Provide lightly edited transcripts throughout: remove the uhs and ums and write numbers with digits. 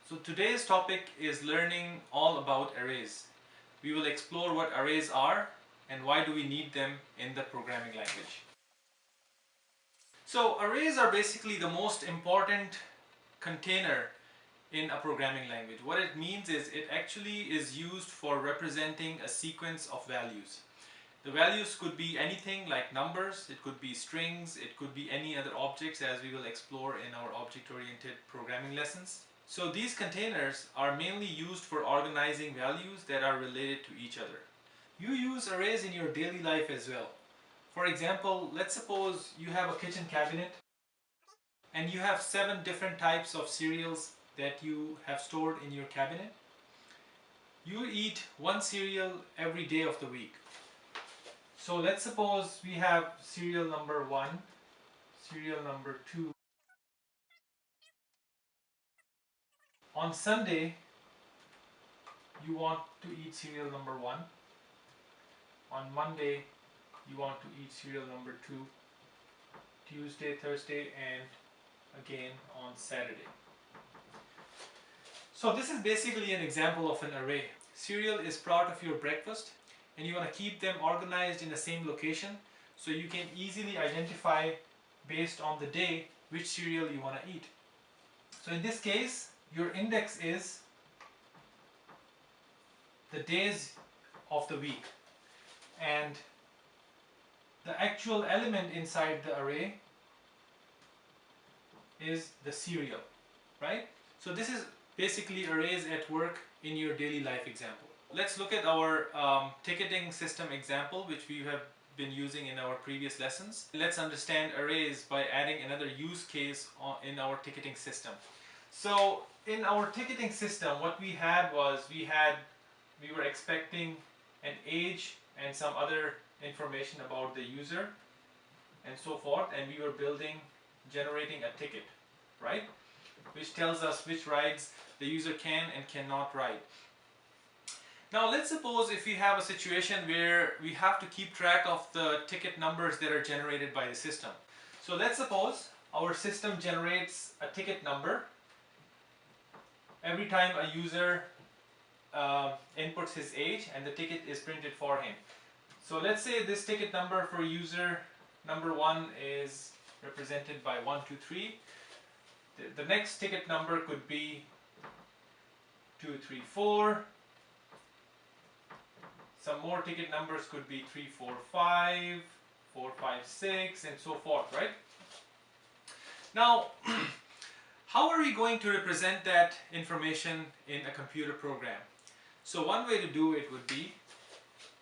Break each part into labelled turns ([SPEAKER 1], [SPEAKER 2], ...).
[SPEAKER 1] So today's topic is learning all about arrays. We will explore what arrays are and why do we need them in the programming language. So arrays are basically the most important container in a programming language. What it means is it actually is used for representing a sequence of values. The values could be anything like numbers, it could be strings, it could be any other objects, as we will explore in our object-oriented programming lessons. So these containers are mainly used for organizing values that are related to each other. You use arrays in your daily life as well. For example, let's suppose you have a kitchen cabinet and you have 7 different types of cereals that you have stored in your cabinet. You eat one cereal every day of the week. So let's suppose we have cereal number 1, cereal number 2. On Sunday, you want to eat cereal number 1. On Monday, you want to eat cereal number 2. Tuesday, Thursday, and again on Saturday. So this is basically an example of an array. Cereal is part of your breakfast and you want to keep them organized in the same location so you can easily identify based on the day which cereal you want to eat. So in this case, your index is the days of the week and the actual element inside the array is the cereal, right? So this is basically arrays at work in your daily life example. Let's look at our ticketing system example, which we have been using in our previous lessons. Let's understand arrays by adding another use case in our ticketing system. So in our ticketing system, what we had was we were expecting an age and some other information about the user and so forth, and we were generating a ticket, right? Which tells us which rides the user can and cannot ride. Now let's suppose if we have a situation where we have to keep track of the ticket numbers that are generated by the system. So let's suppose our system generates a ticket number every time a user inputs his age and the ticket is printed for him. So let's say this ticket number for user number 1 is represented by 123. The next ticket number could be 234. Some more ticket numbers could be 345, 456, and so forth, right? Now, how are we going to represent that information in a computer program? So one way to do it would be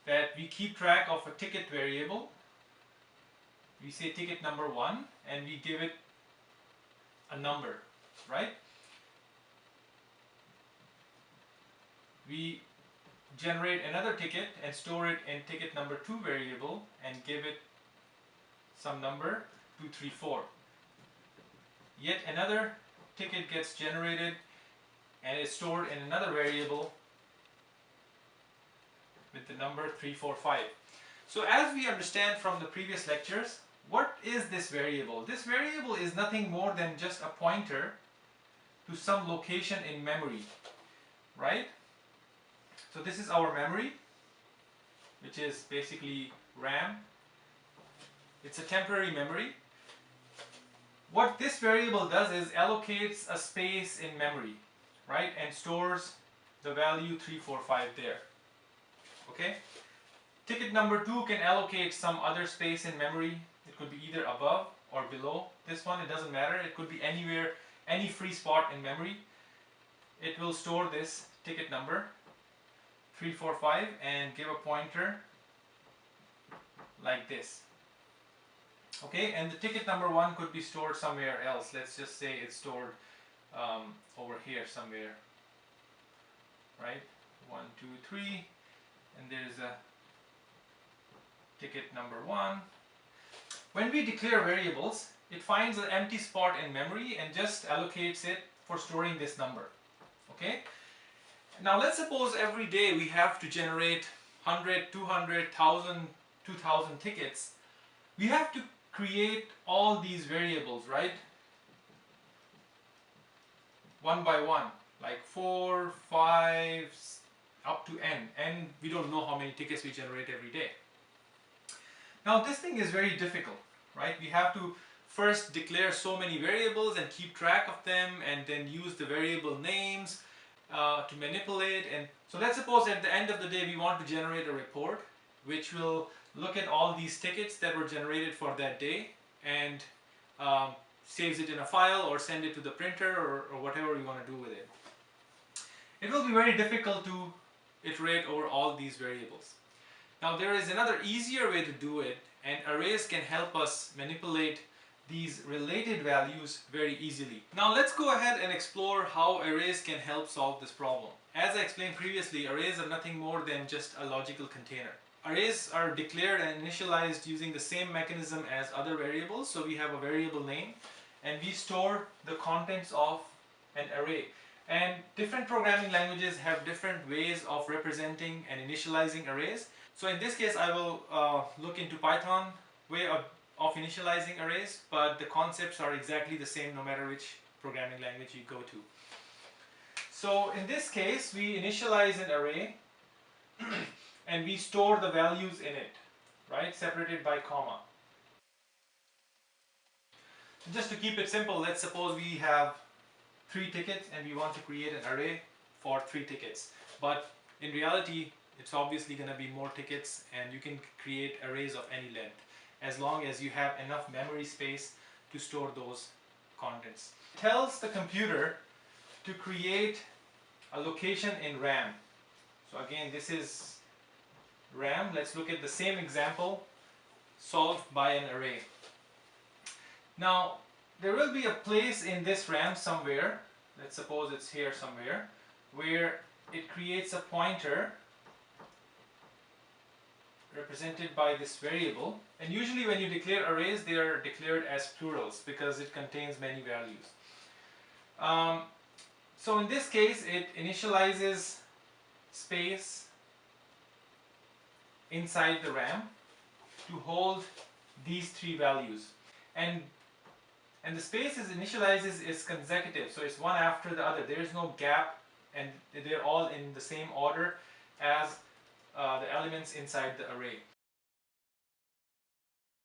[SPEAKER 1] that we keep track of a ticket variable. We say ticket number 1 and we give it a number, right? We generate another ticket and store it in ticket number 2 variable and give it some number 234. Yet another ticket gets generated and is stored in another variable with the number 345. So as we understand from the previous lectures, what is this variable? This variable is nothing more than just a pointer to some location in memory, right? So this is our memory, which is basically RAM. It's a temporary memory. What this variable does is allocates a space in memory, right? And stores the value 345 there. Okay? Ticket number 2 can allocate some other space in memory. It could be either above or below this one, it doesn't matter. It could be anywhere, any free spot in memory. It will store this ticket number 345 and give a pointer like this. Okay, and the ticket number 1 could be stored somewhere else. Let's just say it's stored over here somewhere, right? 1, 2, 3, and there's a ticket number 1. When we declare variables, it finds an empty spot in memory and just allocates it for storing this number. Okay? Now let's suppose every day we have to generate 100, 200, 1000, 2000 tickets. We have to create all these variables, right? One by one. like 4, 5, up to n. And we don't know how many tickets we generate every day. Now this thing is very difficult, right? We have to first declare so many variables and keep track of them, and then use the variable names to manipulate. And so let's suppose at the end of the day we want to generate a report which will look at all these tickets that were generated for that day and saves it in a file or send it to the printer, or whatever we want to do with it. It will be very difficult to iterate over all these variables. Now there is another easier way to do it, and arrays can help us manipulate these related values very easily. Now let's go ahead and explore how arrays can help solve this problem. As I explained previously, arrays are nothing more than just a logical container. Arrays are declared and initialized using the same mechanism as other variables. So we have a variable name and we store the contents of an array. And different programming languages have different ways of representing and initializing arrays. So in this case I will look into Python way of initializing arrays, but the concepts are exactly the same no matter which programming language you go to. So in this case we initialize an array and we store the values in it, right, separated by comma. Just to keep it simple, let's suppose we have 3 tickets and we want to create an array for 3 tickets. But in reality, it's obviously going to be more tickets, and you can create arrays of any length as long as you have enough memory space to store those contents. It tells the computer to create a location in RAM. So again, this is RAM. Let's look at the same example solved by an array. Now there will be a place in this RAM somewhere, let's suppose it's here somewhere, where it creates a pointer represented by this variable. And usually when you declare arrays, they are declared as plurals because it contains many values. So in this case it initializes space inside the RAM to hold these 3 values, and the space it initializes is consecutive, so it's one after the other. There is no gap, and they're all in the same order as the elements inside the array.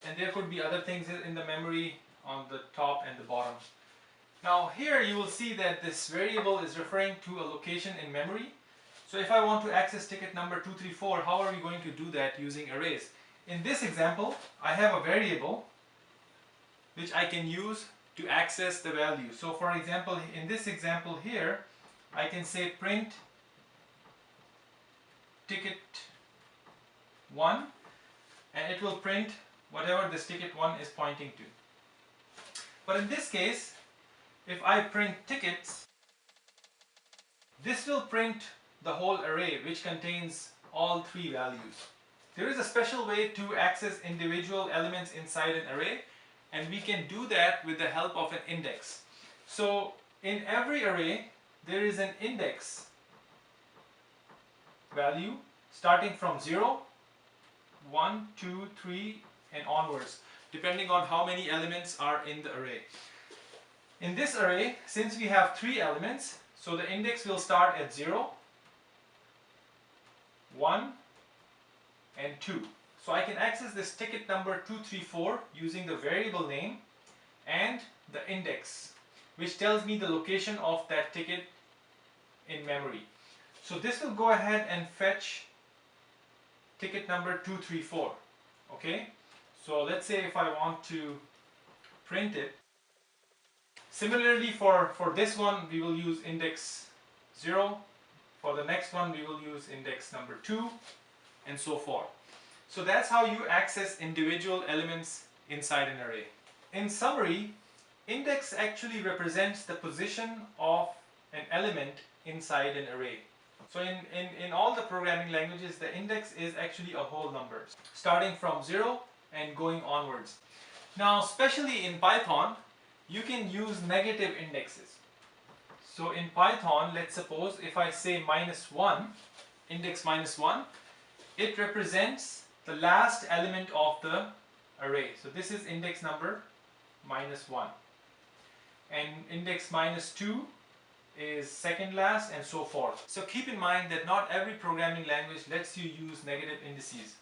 [SPEAKER 1] And there could be other things in the memory on the top and the bottom. Now here you will see that this variable is referring to a location in memory. So if I want to access ticket number 234, how are we going to do that using arrays? In this example, I have a variable which I can use to access the value. So for example, in this example here, I can say print ticket 1, and it will print whatever this ticket 1 is pointing to. But in this case, if I print tickets, this will print the whole array which contains all 3 values. There is a special way to access individual elements inside an array, and we can do that with the help of an index. So in every array there is an index value starting from 0, 1, 2, 3 and onwards, depending on how many elements are in the array. In this array, since we have 3 elements, so the index will start at 0, 1 and 2. So I can access this ticket number 234 using the variable name and the index, which tells me the location of that ticket in memory. So this will go ahead and fetch ticket number 234. Okay, so let's say if I want to print it. Similarly for this one we will use index 0, for the next one we will use index number 2, and so forth. So that's how you access individual elements inside an array. In summary, index actually represents the position of an element inside an array. So in all the programming languages, the index is actually a whole number, starting from 0 and going onwards. Now, especially in Python, you can use negative indexes. So in Python, let's suppose if I say -1, index -1, it represents the last element of the array. So this is index number -1. And index -2 is second last, and so forth. So keep in mind that not every programming language lets you use negative indices.